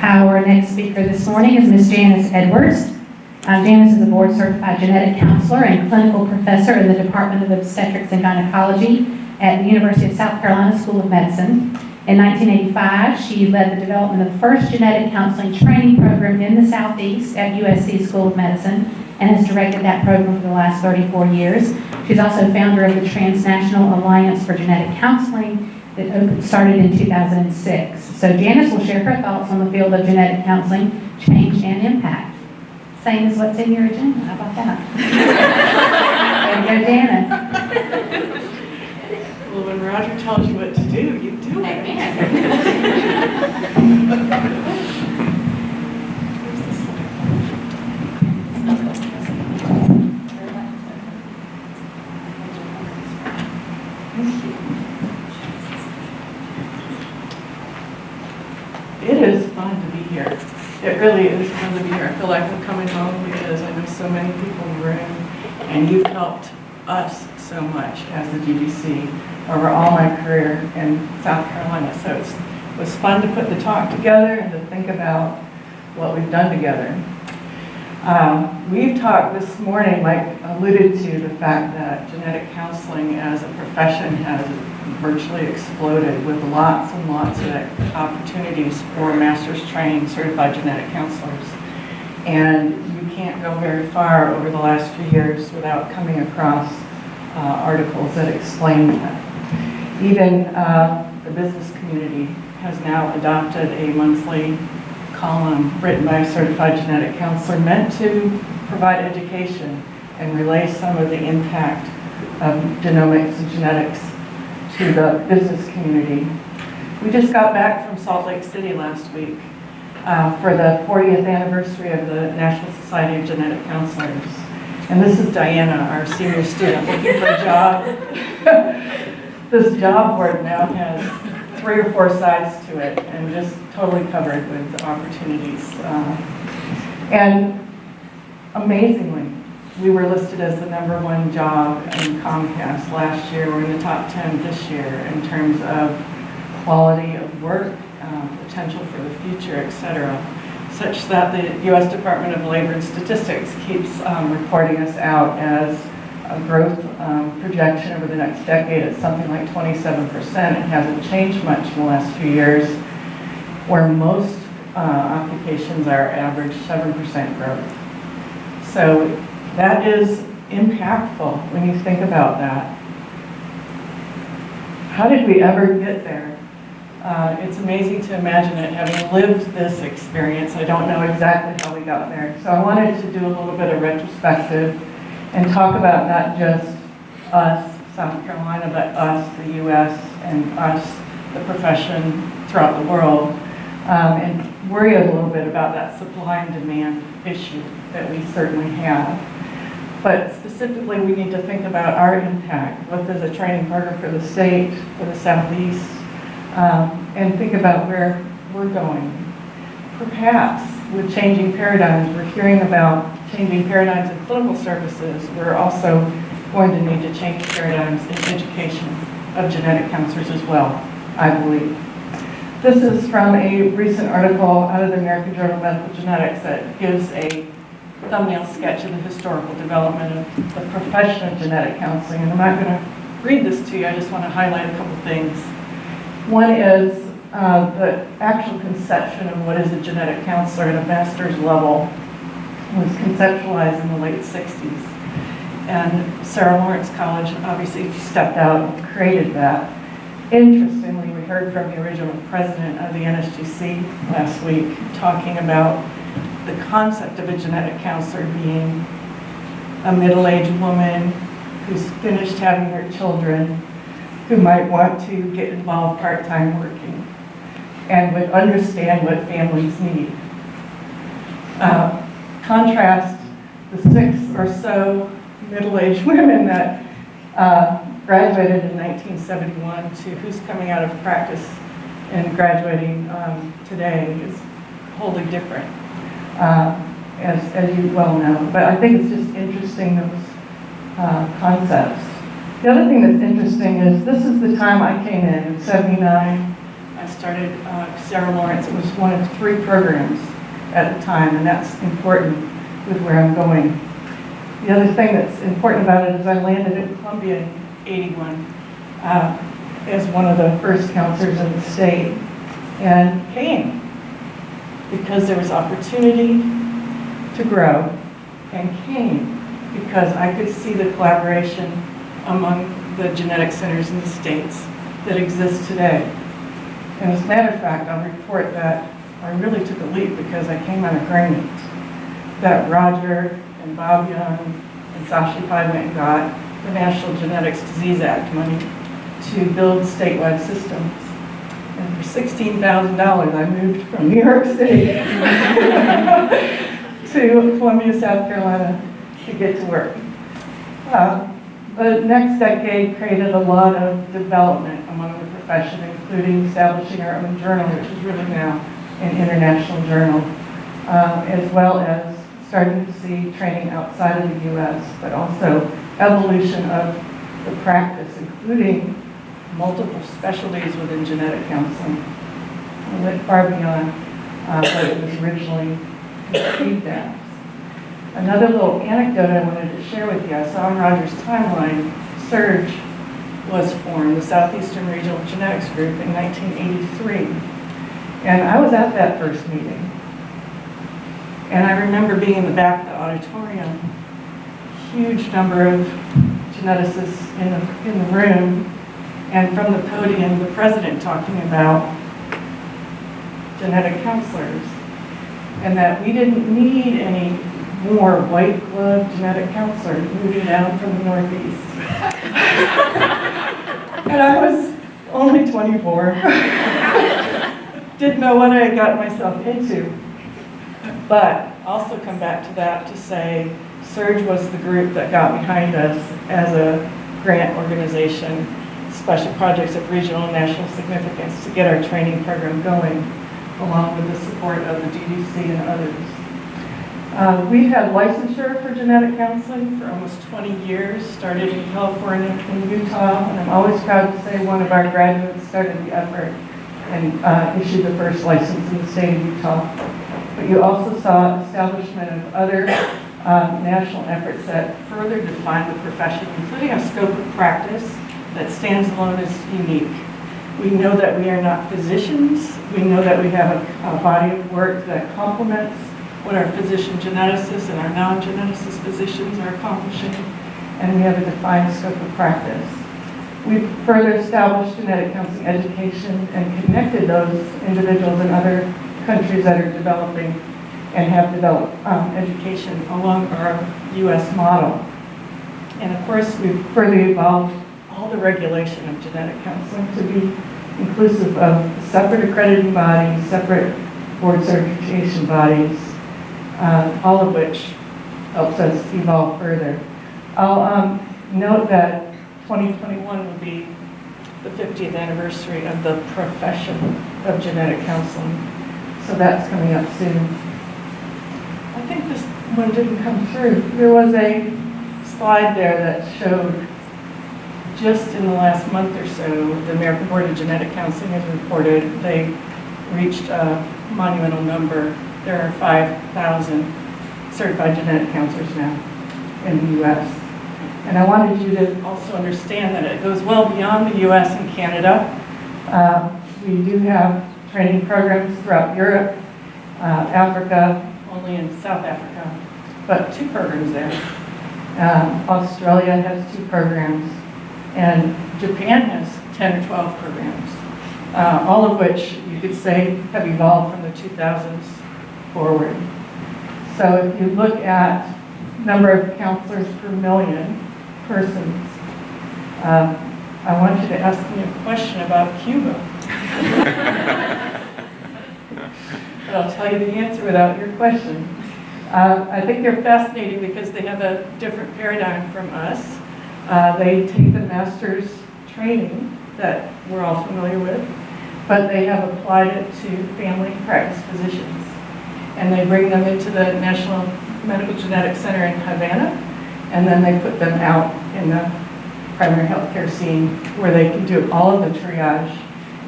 Our next speaker this morning is Ms. Janice Edwards. Janice is a board-certified genetic counselor and clinical professor in the Department of Obstetrics and Gynecology at the University of South Carolina School of Medicine. In 1985, she led the development of the first genetic counseling training program in the Southeast at USC School of Medicine and has directed that program for the last 34 years. She's also founder of the Transnational Alliance for Genetic Counseling that started in 2006. So Janice will share her thoughts on the field of genetic counseling, change, and impact. Same as what's in your agenda. How about that? There you go, Janice. Well, when Roger tells you what to do, you do it. It is fun to be here. It really is fun to be here. I feel like I'm coming home because I know so many people in the room, and you've helped us so much as the GBC over all my career in South Carolina. So it was fun to put the talk together and to think about what we've done together. We've talked this morning, Mike alluded to the fact that genetic counseling as a profession has virtually exploded with lots and lots of opportunities for master's training certified genetic counselors. And you can't go very far over the last few years without coming across articles that explain that. Even the business community has now adopted a monthly column written by a certified genetic counselor meant to provide education and relay some of the impact of genomics and genetics to the business community. We just got back from Salt Lake City last week for the 40th anniversary of the National Society of Genetic Counselors. And this is Diana, our senior student, looking for a job. This job board now has 3 or 4 sides to it and just totally covered with opportunities. And amazingly, we were listed as the #1 job in Comcast last year. We're in the top 10 this year in terms of quality of work, potential for the future, etc., such that the U.S. Department of Labor and Statistics keeps reporting us out as a growth projection over the next decade at something like 27%. It hasn't changed much in the last few years, where most occupations are average 7% growth. So that is impactful when you think about that. How did we ever get there? It's amazing to imagine it, having lived this experience. I don't know exactly how we got there. So I wanted to do a little bit of retrospective and talk about not just us, South Carolina, but us, the U.S., and us, the profession throughout the world, and worry a little bit about that supply and demand issue that we certainly have. But specifically, we need to think about our impact, both as a training partner for the state, for the Southeast, and think about where we're going. Perhaps with changing paradigms, we're hearing about changing paradigms in clinical services. We're also going to need to change paradigms in education of genetic counselors as well, I believe. This is from a recent article out of the American Journal of Medical Genetics that gives a thumbnail sketch of the historical development of the profession of genetic counseling. And I'm not going to read this to you, I just want to highlight a couple things. One is the actual conception of what is a genetic counselor at a master's level was conceptualized in the late 60s. And Sarah Lawrence College obviously stepped out and created that. Interestingly, we heard from the original president of the NSGC last week talking about the concept of a genetic counselor being a middle-aged woman who's finished having her children, who might want to get involved part-time working and would understand what families need. Contrast the 6 or so middle-aged women that graduated in 1971 to who's coming out of practice and graduating today is wholly different, as you well know. But I think it's just interesting, those concepts. The other thing that's interesting is this is the time I came in '79. I was started Sarah Lawrence. It was one of 3 programs at the time, and that's important with where I'm going. The other thing that's important about it is I landed in Columbia in '81 as one of the first counselors in the state, and came because there was opportunity to grow, and came because I could see the collaboration among the genetic centers in the states that exist today. And as a matter of fact, I'll report that I really took a leap because I came on a grant that Roger and Bob Young and Sashi Pai went and got the National Genetics Disease Act money to build statewide systems. And for $16,000, I moved from New York City to Columbia, South Carolina to get to work. The next decade created a lot of development among the profession, including establishing our own journal, which is really now an international journal, as well as starting to see training outside of the U.S., but also evolution of the practice, including multiple specialties within genetic counseling. It went far beyond what it was originally conceived as. Another little anecdote I wanted to share with you. I saw on Roger's timeline, SURGE was formed, the Southeastern Regional Genetics Group, in 1983. And I was at that first meeting. And I remember being in the back of the auditorium, huge number of geneticists in the room, and from the podium, the president talking about genetic counselors, and that we didn't need any more white glove genetic counselors moving down from the Northeast. And I was only 24. Didn't know what I had gotten myself into. But also come back to that to say SURGE was the group that got behind us as a grant organization, special projects of regional and national significance, to get our training program going, along with the support of the DDC and others. We've had licensure for genetic counseling for almost 20 years, started in California and Utah, and I'm always proud to say one of our graduates started the effort and issued the first license in the state of Utah. But you also saw establishment of other national efforts that further define the profession, including a scope of practice that stands alone as unique. We know that we are not physicians. We know that we have a body of work that complements what our physician geneticists and our non-geneticist physicians are accomplishing, and we have a defined scope of practice. We've further established genetic counseling education and connected those individuals in other countries that are developing and have developed education along our U.S. model. And of course, we've further evolved all the regulation of genetic counseling to be inclusive of separate accrediting bodies, separate board certification bodies, all of which helps us evolve further. I'll note that 2021 will be the 50th anniversary of the profession of genetic counseling. So that's coming up soon. I think this one didn't come through. There was a slide there that showed just in the last month or so, the American Board of Genetic Counseling has reported they reached a monumental number. There are 5,000 certified genetic counselors now in the U.S. And I wanted you to also understand that it goes well beyond the U.S. and Canada. We do have training programs throughout Europe, Africa, only in South Africa, but 2 programs there. Australia has 2 programs, and Japan has 10 or 12 programs, all of which you could say have evolved from the 2000s forward. So if you look at number of counselors per million persons, I want you to ask me a question about Cuba. But I'll tell you the answer without your question. I think they're fascinating because they have a different paradigm from us. They take the master's training that we're all familiar with, but they have applied it to family practice physicians. And they bring them into the National Medical Genetics Center in Havana, and then they put them out in the primary healthcare scene where they can do all of the triage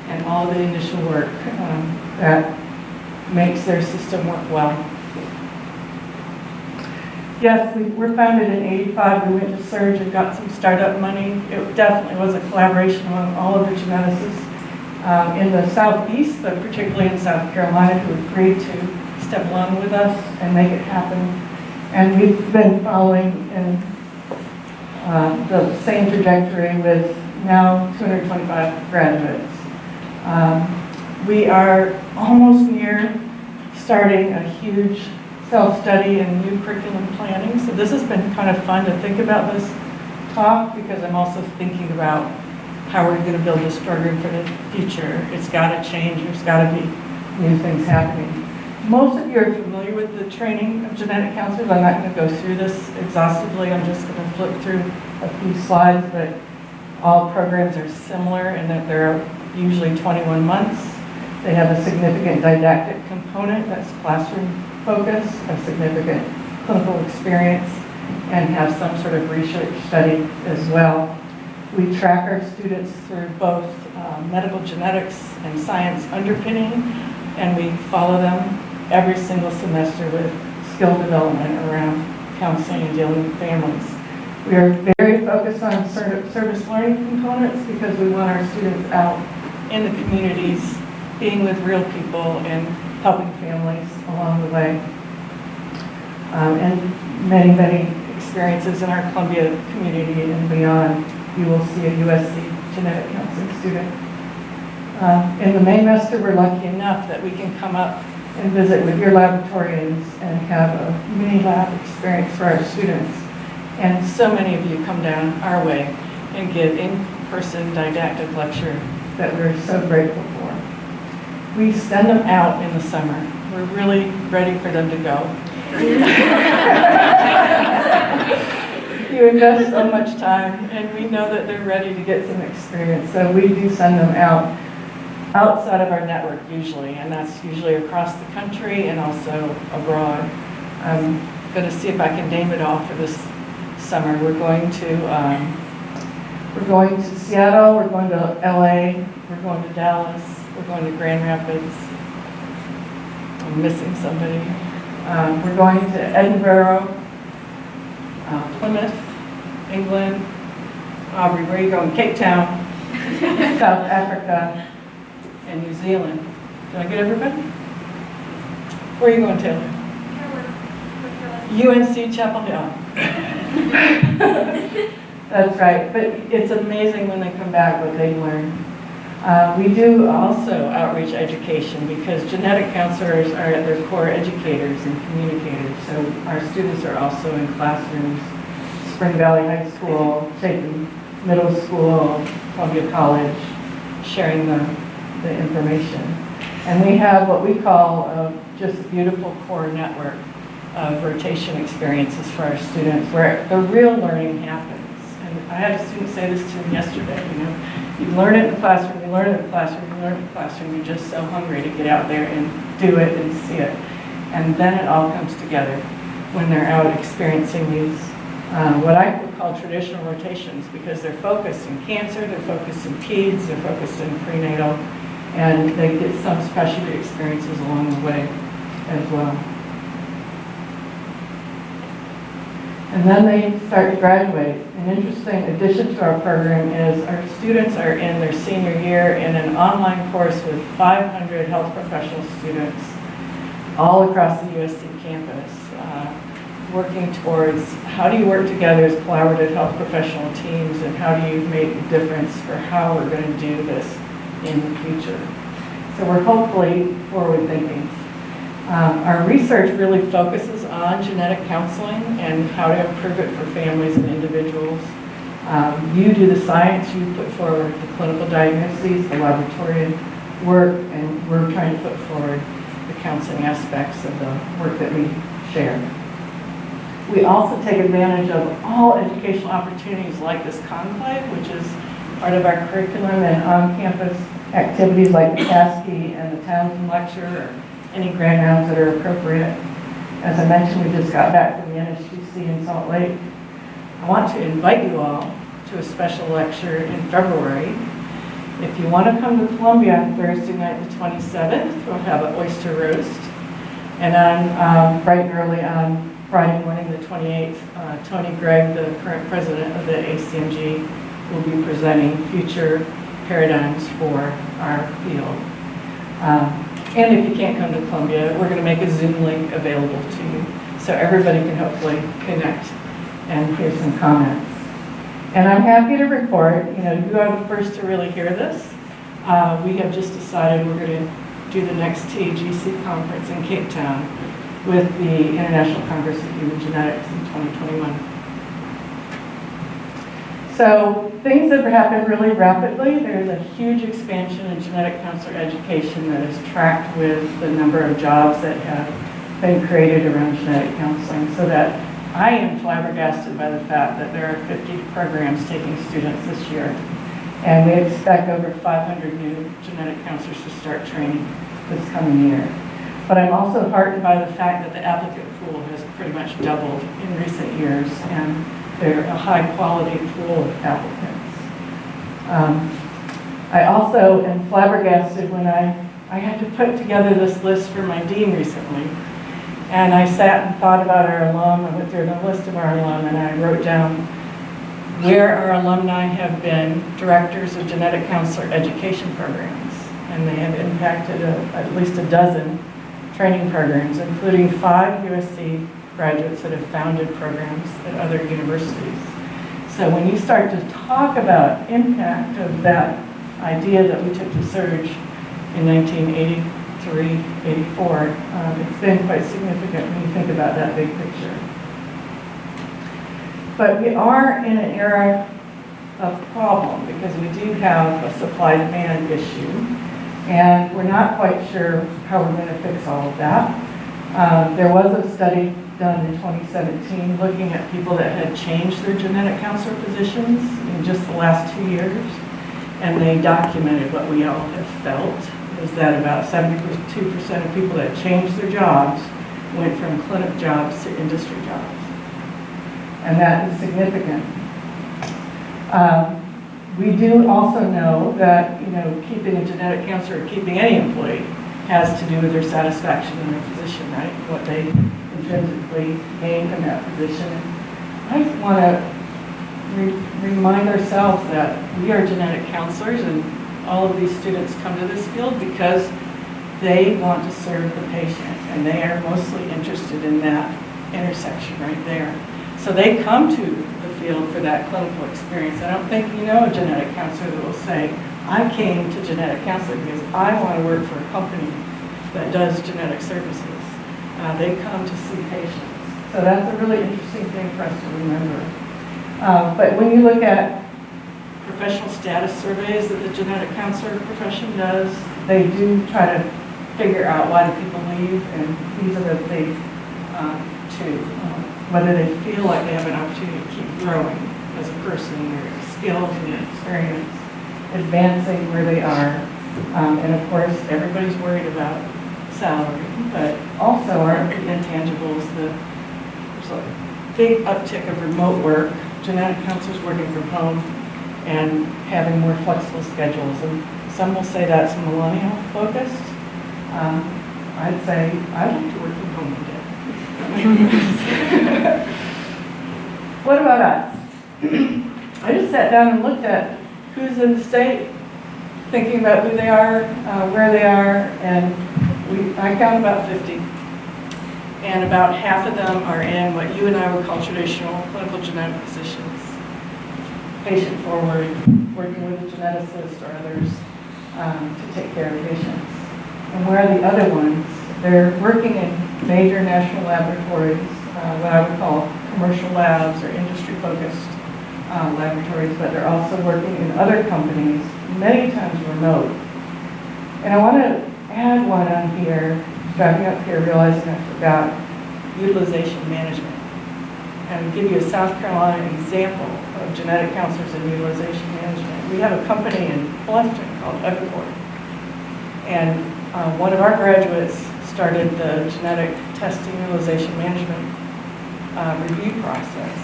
and all of the initial work that makes their system work well. Yes, we were founded in '85. We went to Surge and got some startup money. It definitely was a collaboration among all of the geneticists in the Southeast, but particularly in South Carolina, who agreed to step along with us and make it happen. And we've been following in the same trajectory with now 225 graduates. We are almost near starting a huge self-study and new curriculum planning. So this has been kind of fun to think about this talk, because I'm also thinking about how we're going to build this program for the future. It's got to change. There's got to be new things happening. Most of you are familiar with the training of genetic counselors. I'm not going to go through this exhaustively. I'm just going to flip through a few slides, but all programs are similar in that they're usually 21 months. They have a significant didactic component that's classroom focused, a significant clinical experience, and have some sort of research study as well. We track our students through both medical genetics and science underpinning, and we follow them every single semester with skill development around counseling and dealing with families. We are very focused on service learning components because we want our students out in the communities, being with real people and helping families along the way. And many, many experiences in our Columbia community and beyond. You will see a USC genetic counseling student. In the Maymester, we're lucky enough that we can come up and visit with your laboratorians and have a mini lab experience for our students. And so many of you come down our way and give in-person didactic lecture that we're so grateful for. We send them out in the summer. We're really ready for them to go. You invest so much time, and we know that they're ready to get some experience. So we do send them out outside of our network usually, and that's usually across the country and also abroad. I'm going to see if I can name it all for this summer. We're going to Seattle, we're going to LA, we're going to Dallas, we're going to Grand Rapids. I'm missing somebody. We're going to Edinburgh, Plymouth, England. Aubrey, where are you going? Cape Town, South Africa, and New Zealand. Did I get everybody? Where are you going, Taylor? UNC Chapel Hill. That's right, but it's amazing when they come back what they learn. We do also outreach education because genetic counselors are at their core educators and communicators. So our students are also in classrooms, Spring Valley High School, Chapin Middle School, Columbia College, sharing the information. And we have what we call just a beautiful core network of rotation experiences for our students where the real learning happens. And I had a student say this to me yesterday, you learn it in the classroom, you learn it in the classroom, you learn it in the classroom, you're just so hungry to get out there and do it and see it. And then it all comes together when they're out experiencing these, what I would call traditional rotations, because they're focused in cancer, they're focused in peds, they're focused in prenatal, and they get some specialty experiences along the way as well. And then they start to graduate. An interesting addition to our program is our students are in their senior year in an online course with 500 health professional students all across the USC campus, working towards how do you work together as collaborative health professional teams and how do you make a difference for how we're going to do this in the future. So we're hopefully forward thinking. Our research really focuses on genetic counseling and how to improve it for families and individuals. You do the science, you put forward the clinical diagnoses, the laboratory work, and we're trying to put forward the counseling aspects of the work that we share. We also take advantage of all educational opportunities like this Conclave, which is part of our curriculum, and on-campus activities like the CASKI and the Townsend Lecture, or any grand rounds that are appropriate. As I mentioned, we just got back from the NSGC in Salt Lake. I want to invite you all to a special lecture in February. If you want to come to Columbia on Thursday night, the 27th, we'll have an oyster roast. And on bright and early on Friday morning, the 28th, Tony Gregg, the current president of the ACMG, will be presenting future paradigms for our field. And if you can't come to Columbia, we're going to make a Zoom link available to you so everybody can hopefully connect and hear some comments. And I'm happy to report, you are the first to really hear this. We have just decided we're going to do the next TGC conference in Cape Town with the International Congress of Human Genetics in 2021. So things have happened really rapidly. There's a huge expansion in genetic counselor education that is tracked with the number of jobs that have been created around genetic counseling, so that I am flabbergasted by the fact that there are 50 programs taking students this year. And we expect over 500 new genetic counselors to start training this coming year. But I'm also heartened by the fact that the applicant pool has pretty much doubled in recent years, and they're a high-quality pool of applicants. I also am flabbergasted when I had to put together this list for my dean recently. And I sat and thought about our alum. I went through the list of our alum, and I wrote down where our alumni have been directors of genetic counselor education programs. And they have impacted at least a dozen training programs, including 5 USC graduates that have founded programs at other universities. So when you start to talk about impact of that idea that we took to Surge in 1983, 84, it's been quite significant when you think about that big picture. But we are in an era of problem because we do have a supply-demand issue, and we're not quite sure how we're going to fix all of that. There was a study done in 2017 looking at people that had changed their genetic counselor positions in just the last 2 years, and they documented what we all have felt, is that about 72% of people that changed their jobs went from clinic jobs to industry jobs. And that is significant. We do also know that keeping a genetic counselor, or keeping any employee, has to do with their satisfaction in their position, right? What they intrinsically gain from that position. I want to remind ourselves that we are genetic counselors, and all of these students come to this field because they want to serve the patient, and they are mostly interested in that intersection right there. So they come to the field for that clinical experience. I don't think you know a genetic counselor that will say, I came to genetic counseling because I want to work for a company that does genetic services. They come to see patients. So that's a really interesting thing for us to remember. But when you look at professional status surveys that the genetic counselor profession does, they do try to figure out why do people leave, and these are the big two. Whether they feel like they have an opportunity to keep growing as a person, their skills and their experience, advancing where they are. And of course, everybody's worried about salary, but also aren't the intangibles. There's a big uptick of remote work, genetic counselors working from home, and having more flexible schedules. And some will say that's millennial focused. I'd say I'd like to work from home one day. What about us? I just sat down and looked at who's in the state, thinking about who they are, where they are, and I count about 50. And about half of them are in what you and I would call traditional clinical genetic positions. Patient forward, working with a geneticist or others to take care of patients. And where are the other ones? They're working in major national laboratories, what I would call commercial labs or industry-focused laboratories, but they're also working in other companies, many times remote. And I want to add one on here, driving up here, realizing I forgot, utilization management. And I'll give you a South Carolina example of genetic counselors and utilization management. We have a company in Bluffton called Everport. And one of our graduates started the genetic testing utilization management review process.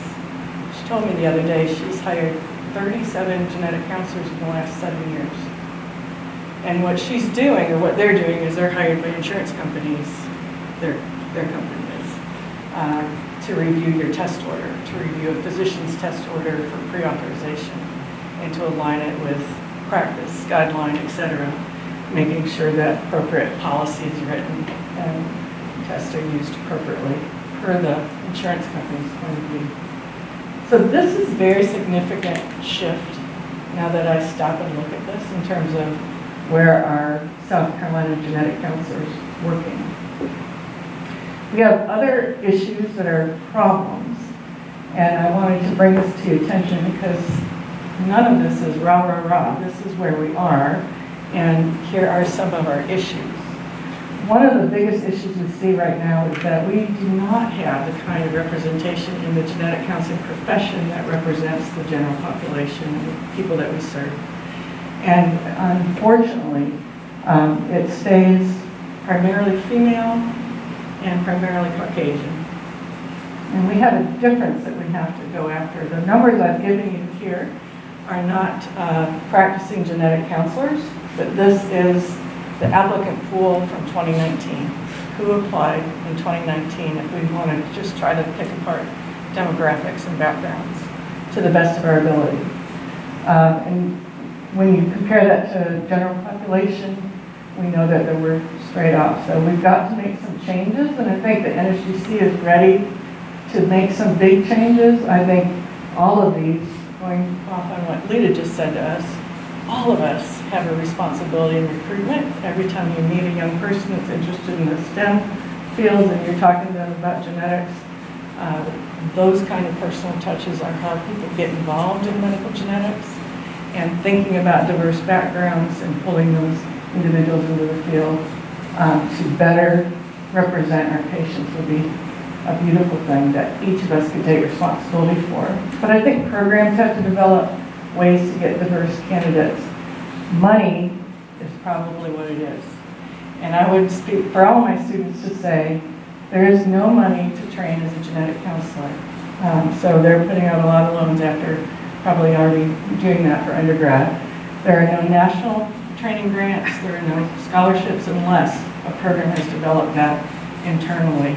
She told me the other day she's hired 37 genetic counselors in the last 7 years. And what she's doing, or what they're doing, is they're hired by insurance companies, their company is, to review your test order, to review a physician's test order for pre-authorization, and to align it with practice, guideline, etc., making sure that appropriate policy is written and tests are used appropriately per the insurance company's point of view. So this is a very significant shift now that I stop and look at this in terms of where our South Carolina genetic counselors working. We have other issues that are problems, and I wanted to bring this to your attention because none of this is rah, rah, rah. This is where we are, and here are some of our issues. One of the biggest issues we see right now is that we do not have the kind of representation in the genetic counseling profession that represents the general population and the people that we serve. And unfortunately, it stays primarily female and primarily Caucasian. And we have a difference that we have to go after. The numbers I've given you here are not practicing genetic counselors, but this is the applicant pool from 2019. Who applied in 2019 if we want to just try to pick apart demographics and backgrounds to the best of our ability. And when you compare that to general population, we know that we're straight off. So we've got to make some changes, and I think the NSGC is ready to make some big changes. I think all of these, going off on what Lita just said to us, all of us have a responsibility in recruitment. Every time you meet a young person that's interested in the STEM fields and you're talking to them about genetics, those kind of personal touches are how people get involved in medical genetics, and thinking about diverse backgrounds and pulling those individuals into the field to better represent our patients would be a beautiful thing that each of us could take responsibility for. But I think programs have to develop ways to get diverse candidates. Money is probably what it is. And I would speak for all my students to say, there is no money to train as a genetic counselor. So they're putting out a lot of loans after probably already doing that for undergrad. There are no national training grants, there are no scholarships unless a program has developed that internally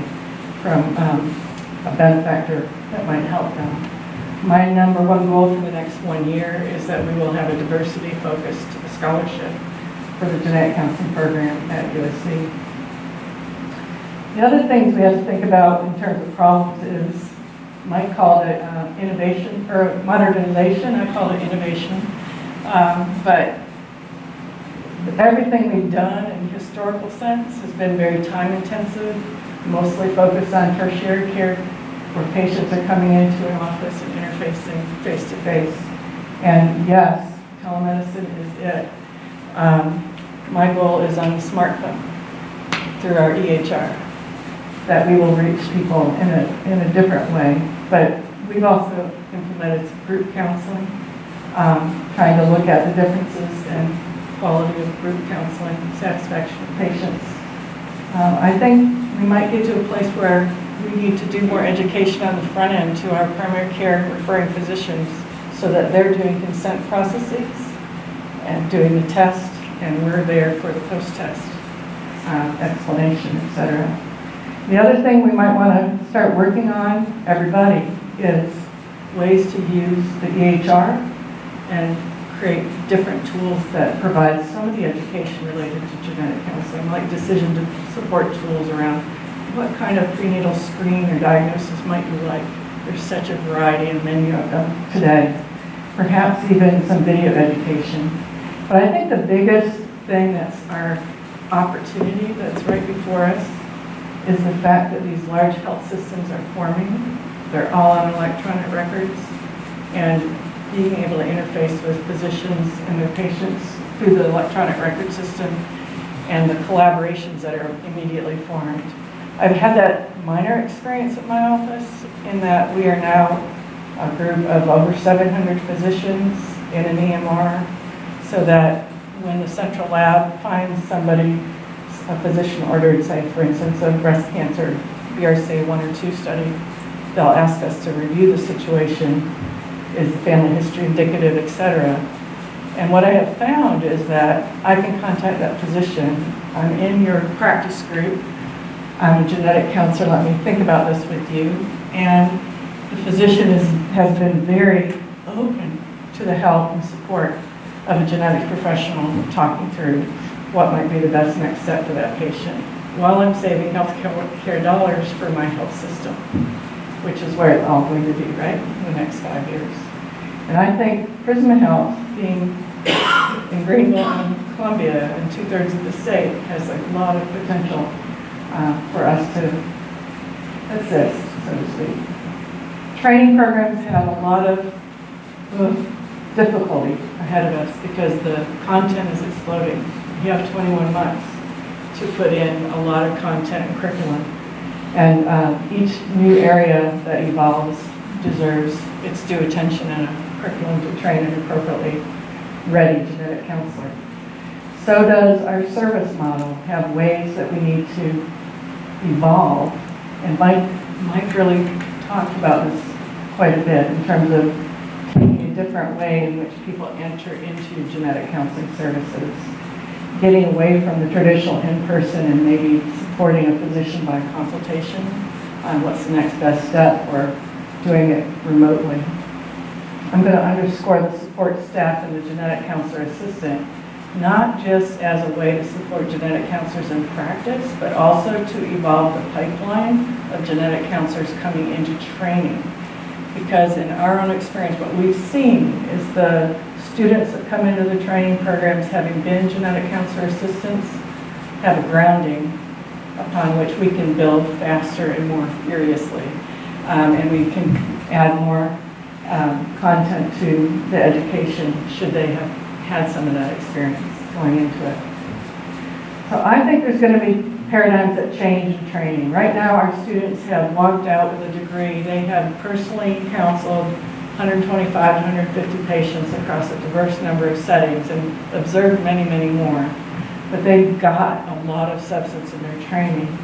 from a benefactor that might help them. My number one goal for the next 1 year is that we will have a diversity-focused scholarship for the genetic counseling program at USC. The other things we have to think about in terms of problems is, Mike called it innovation, or modernization, I call it innovation. But everything we've done in historical sense has been very time-intensive, mostly focused on tertiary care, where patients are coming into an office and interfacing face-to-face. And yes, telemedicine is it. My goal is on the smartphone through our EHR, that we will reach people in a different way. But we've also implemented some group counseling, trying to look at the differences in quality of group counseling, satisfaction of patients. I think we might get to a place where we need to do more education on the front end to our primary care referring physicians so that they're doing consent processes and doing the test, and we're there for the post-test explanation, etc. The other thing we might want to start working on, everybody, is ways to use the EHR and create different tools that provide some of the education related to genetic counseling, like decision support tools around what kind of prenatal screen or diagnosis might you like. There's such a variety and menu of them today. Perhaps even some video education. But I think the biggest thing that's our opportunity that's right before us is the fact that these large health systems are forming. They're all on electronic records, and being able to interface with physicians and their patients through the electronic record system and the collaborations that are immediately formed. I've had that minor experience at my office in that we are now a group of over 700 physicians in an EMR, so that when the central lab finds somebody, a physician ordered, say, for instance, a breast cancer BRCA 1 or 2 study, they'll ask us to review the situation. Is the family history indicative, etc. And what I have found is that I can contact that physician. I'm in your practice group. I'm a genetic counselor. Let me think about this with you. And the physician has been very open to the help and support of a genetics professional talking through what might be the best next step for that patient, while I'm saving healthcare dollars for my health system, which is where it's all going to be, right, in the next 5 years. And I think Prisma Health, being in Greenville and Columbia and 2/3 of the state, has a lot of potential for us to assist, so to speak. Training programs have a lot of difficulty ahead of us because the content is exploding. You have 21 months to put in a lot of content and curriculum. And each new area that evolves deserves its due attention and a curriculum to train an appropriately ready genetic counselor. So does our service model have ways that we need to evolve? And Mike really talked about this quite a bit in terms of taking a different way in which people enter into genetic counseling services, getting away from the traditional in-person and maybe supporting a physician by consultation on what's the next best step, or doing it remotely. I'm going to underscore the support staff and the genetic counselor assistant, not just as a way to support genetic counselors in practice, but also to evolve the pipeline of genetic counselors coming into training. Because in our own experience, what we've seen is the students that come into the training programs, having been genetic counselor assistants, have a grounding upon which we can build faster and more furiously. And we can add more content to the education should they have had some of that experience going into it. So I think there's going to be paradigms that change in training. Right now, our students have walked out with a degree. They have personally counseled 125, 150 patients across a diverse number of settings and observed many, many more. But they've got a lot of substance in their training.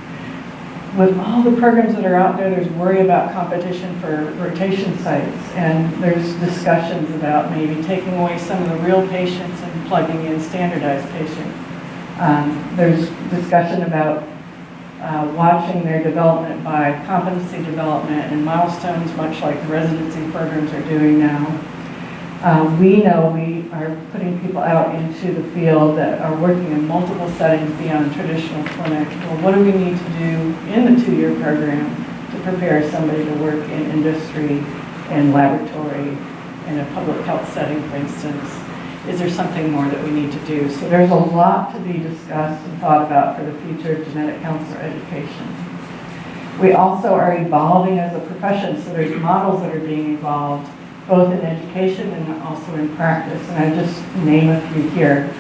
With all the programs that are out there, there's worry about competition for rotation sites, and there's discussions about maybe taking away some of the real patients and plugging in standardized patients. There's discussion about watching their development by competency development and milestones, much like the residency programs are doing now. We know we are putting people out into the field that are working in multiple settings beyond traditional clinic. Well, what do we need to do in the 2-year program to prepare somebody to work in industry and laboratory in a public health setting, for instance? Is there something more that we need to do? So there's a lot to be discussed and thought about for the future of genetic counselor education. We also are evolving as a profession, so there's models that are being evolved both in education and also in practice. And I just name a few here.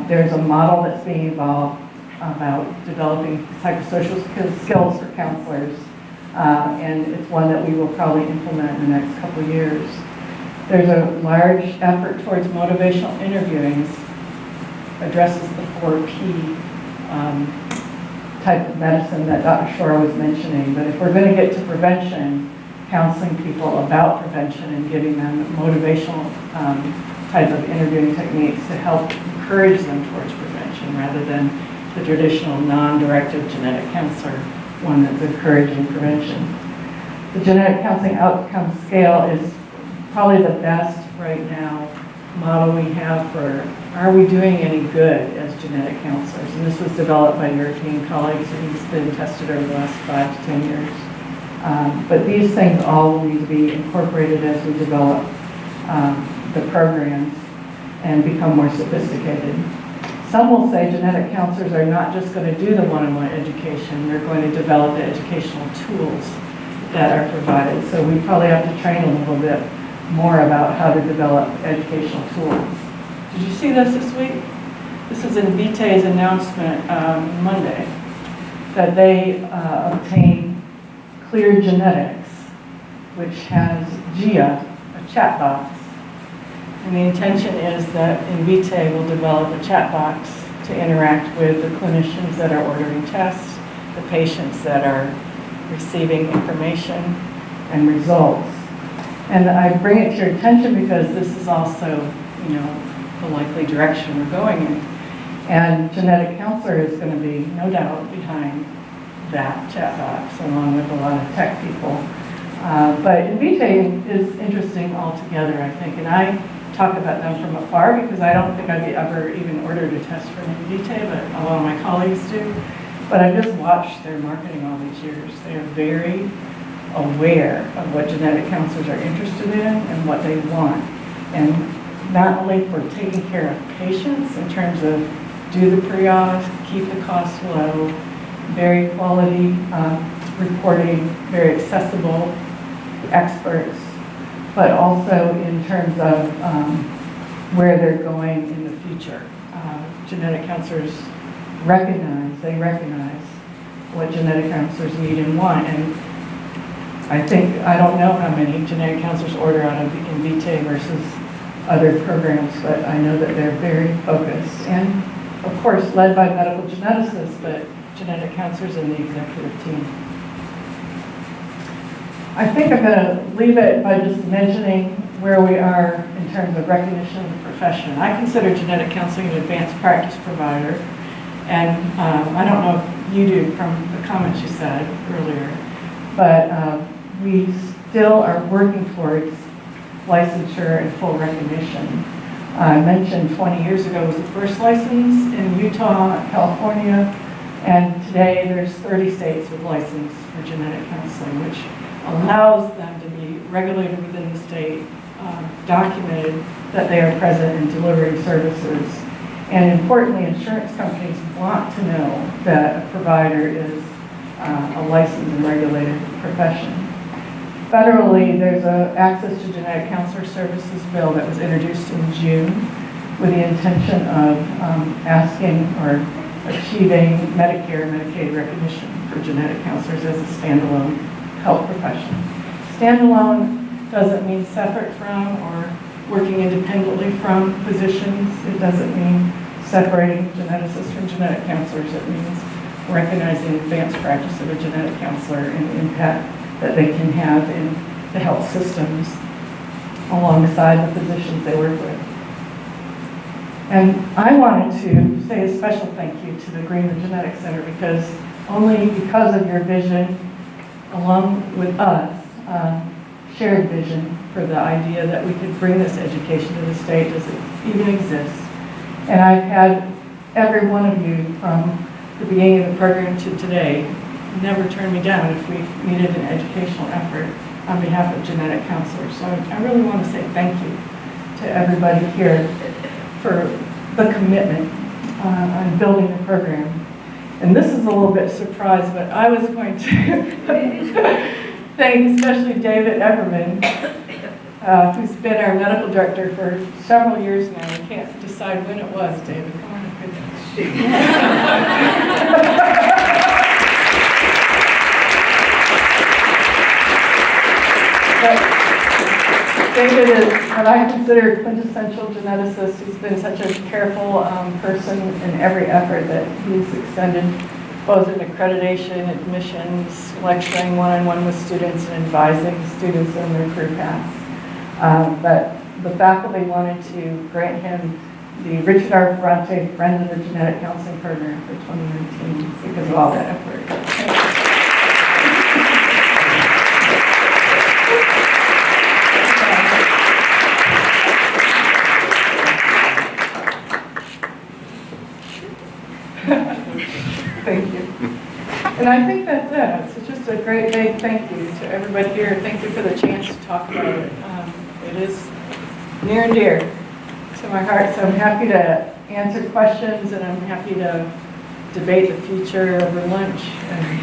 There's a model that's being evolved about developing psychosocial skills for counselors, and it's one that we will probably implement in the next couple of years. There's a large effort towards motivational interviewing, addresses the 4P type of medicine that Dr. Shore was mentioning. But if we're going to get to prevention, counseling people about prevention and giving them motivational type of interviewing techniques to help encourage them towards prevention rather than the traditional non-directive genetic counselor, one that's encouraging prevention. The genetic counseling outcome scale is probably the best right now model we have for are we doing any good as genetic counselors? And this was developed by European colleagues, and it's been tested over the last 5 to 10 years. But these things all will need to be incorporated as we develop the programs and become more sophisticated. Some will say genetic counselors are not just going to do the one-on-one education, they're going to develop the educational tools that are provided. So we probably have to train a little bit more about how to develop educational tools. Did you see this week? This is in Vitae's announcement Monday, that they obtained Clear Genetics, which has GIA, a chat box. And the intention is that Invitae will develop a chat box to interact with the clinicians that are ordering tests, the patients that are receiving information and results. And I bring it to your attention because this is also, the likely direction we're going in. And genetic counselor is going to be, no doubt, behind that chat box, along with a lot of tech people. But Invitae is interesting altogether, I think, and I talk about them from afar because I don't think I've ever even ordered a test from Invitae, but a lot of my colleagues do. But I've just watched their marketing all these years. They are very aware of what genetic counselors are interested in and what they want. And not only for taking care of patients in terms of do the pre-auth, keep the costs low, very quality reporting, very accessible experts, but also in terms of where they're going in the future. Genetic counselors recognize what genetic counselors need and want. And I don't know how many genetic counselors order out of Invitae versus other programs, but I know that they're very focused. And of course, led by medical geneticists, but genetic counselors in the executive team. I think I'm going to leave it by just mentioning where we are in terms of recognition of the profession. I consider genetic counseling an advanced practice provider, and I don't know if you do from the comments you said earlier, but we still are working towards licensure and full recognition. I mentioned 20 years ago was the first license in Utah, California, and today there's 30 states with license for genetic counseling, which allows them to be regulated within the state, documented that they are present in delivering services. And importantly, insurance companies want to know that a provider is a licensed and regulated profession. Federally, there's an Access to Genetic Counselor Services bill that was introduced in June with the intention of asking or achieving Medicare and Medicaid recognition for genetic counselors as a standalone health profession. Standalone doesn't mean separate from or working independently from physicians. It doesn't mean separating geneticists from genetic counselors. It means recognizing the advanced practice of a genetic counselor and the impact that they can have in the health systems alongside the physicians they work with. And I wanted to say a special thank you to the Greenwood Genetics Center because only because of your vision, along with us, shared vision for the idea that we could bring this education to the state does it even exist. And I've had every one of you from the beginning of the program to today never turn me down if we needed an educational effort on behalf of genetic counselors. So I really want to say thank you to everybody here for the commitment on building the program. And this is a little bit surprise, but I was going to thank especially David Everman, who's been our medical director for several years now. I can't decide when it was, David. Come on up David is what I consider a quintessential geneticist. He's been such a careful person in every effort that he's extended, both in accreditation, admissions, lecturing one-on-one with students, and advising students in their career paths. But the faculty wanted to grant him the Richard R. Ferrante Friend of the Genetic Counseling Program for 2019 because of all that effort. Thank you. And I think that's it. It's just a great big thank you to everybody here. Thank you for the chance to talk about it. It is near and dear to my heart, so I'm happy to answer questions and I'm happy to debate the future over lunch. And